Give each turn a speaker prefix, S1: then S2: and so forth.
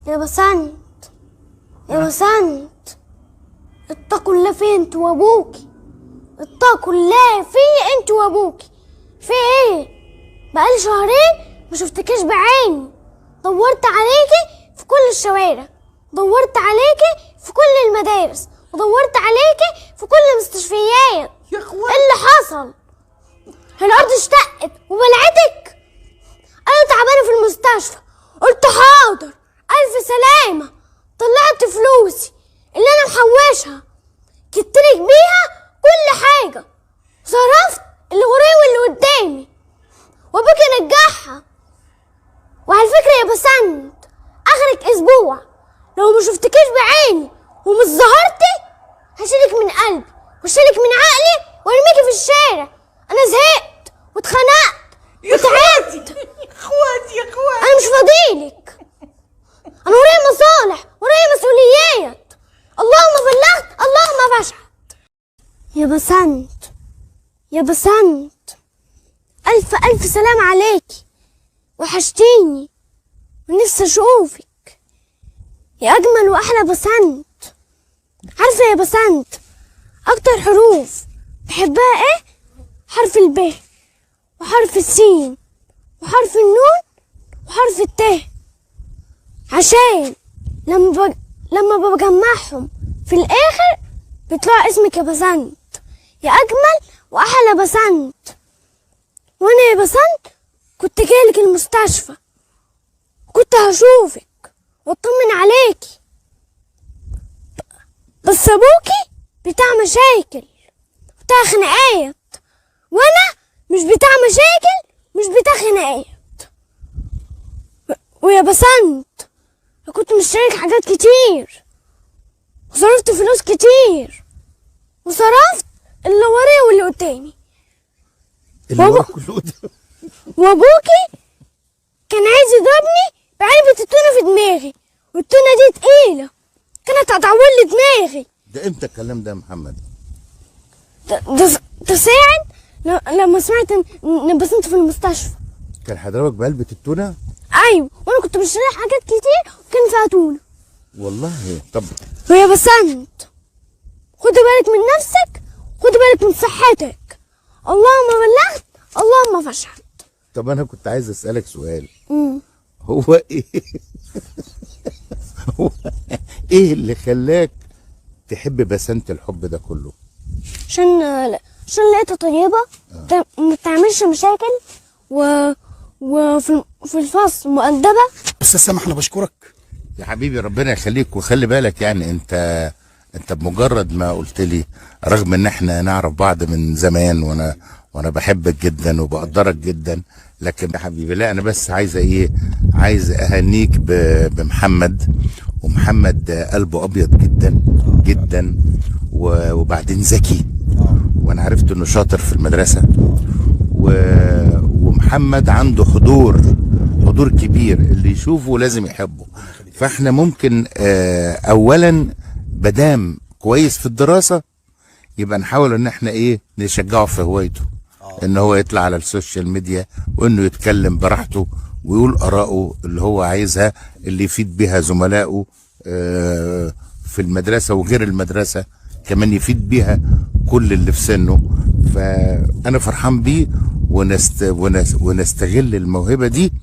S1: يا بسنت، يا بسنت، اتقوا الله في انت وابوكي، اتقوا الله في انت وابوكي. في ايه؟ بقالي شهرين ما شفتكيش بعيني، دورت عليكي في كل الشوارع، دورت عليكي في كل المدارس، ودورت عليكي في كل المستشفيات.
S2: يا اخوان
S1: ايه اللي حصل؟ الارض اشتقت وبلعتك؟ انا تعبانه في المستشفى، قلت حاضر الف سلامه، طلعت فلوسي اللي انا محوشها، كترك بيها كل حاجه، صرفت اللي ورايا واللي قدامي، وابوكي نجحها. وعلى فكره يا بسنت، اخرك اسبوع لو ما شفتكيش بعيني ومش ظهرتي هشيلك من قلبي واشيلك من عقلي وارميكي في الشارع. انا زهقت واتخنقت وتعبت.
S2: اخواتي يا اخواتي،
S1: انا مش فاضيلك، انا ورايا مصالح، ورايا مسؤوليات. اللهم بلغت اللهم فشلت. يا بسنت، يا بسنت، الف الف سلام عليكي، وحشتيني ونفسي اشوفك يا اجمل واحلى بسنت. عارفه يا بسنت اكتر حروف بحبها ايه؟ حرف الب، وحرف السين، وحرف النون، وحرف الت، عشان لما بجمعهم في الاخر بيطلع اسمك يا بسنت، يا اجمل واحلى بسنت. وانا يا بسنت كنت جايلك المستشفى، كنت هشوفك واطمن عليكي، بس ابوكي بتاع مشاكل، بتاع خناقات، وانا مش بتاع مشاكل، مش بتاع خناقات. ويا بسنت كنت مشترك حاجات كتير، وصرفت فلوس كتير، وصرفت اللي ورايا واللي قدامي.
S3: اللي ورا كله ده.
S1: وابوكي كان عايز يضربني بعلبة التونة في دماغي، والتونة دي تقيلة كانت هتعور لي دماغي.
S3: ده امتى الكلام ده يا محمد؟
S1: ده ساعد لما سمعت ان بسنت في المستشفى.
S3: كان هيضربك بعلبة التونة؟
S1: ايوه، وانا كنت بشتري حاجات كتير وكان فيها تونة.
S3: والله طب
S1: ويا بسنت خدي بالك من نفسك، خدي بالك من صحتك. اللهم بلغت اللهم فشلت.
S3: طب انا كنت عايز اسألك سؤال. هو ايه هو ايه اللي خلاك تحب بسنت الحب ده كله؟
S1: عشان لقيتها طيبة، ما بتعملش مشاكل، وفي الفصل مؤدبة.
S2: استاذ سامح انا بشكرك
S3: يا حبيبي، ربنا يخليك. وخلي بالك يعني انت بمجرد ما قلت لي، رغم ان احنا نعرف بعض من زمان، وانا بحبك جدا وبقدرك جدا، لكن يا حبيبي لا، انا بس عايز اهنيك بمحمد. ومحمد قلبه ابيض جدا جدا، وبعدين ذكي، وانا عرفت انه شاطر في المدرسه، ومحمد عنده حضور كبير، اللي يشوفه لازم يحبه. فاحنا ممكن اولا بدام كويس في الدراسه، يبقى نحاول ان احنا نشجعه في هوايته، ان هو يطلع على السوشيال ميديا، وانه يتكلم براحته ويقول اراءه اللي هو عايزها، اللي يفيد بها زملائه في المدرسه وغير المدرسه، كمان يفيد بيها كل اللي في سنه. فانا فرحان بيه، ونستغل الموهبه دي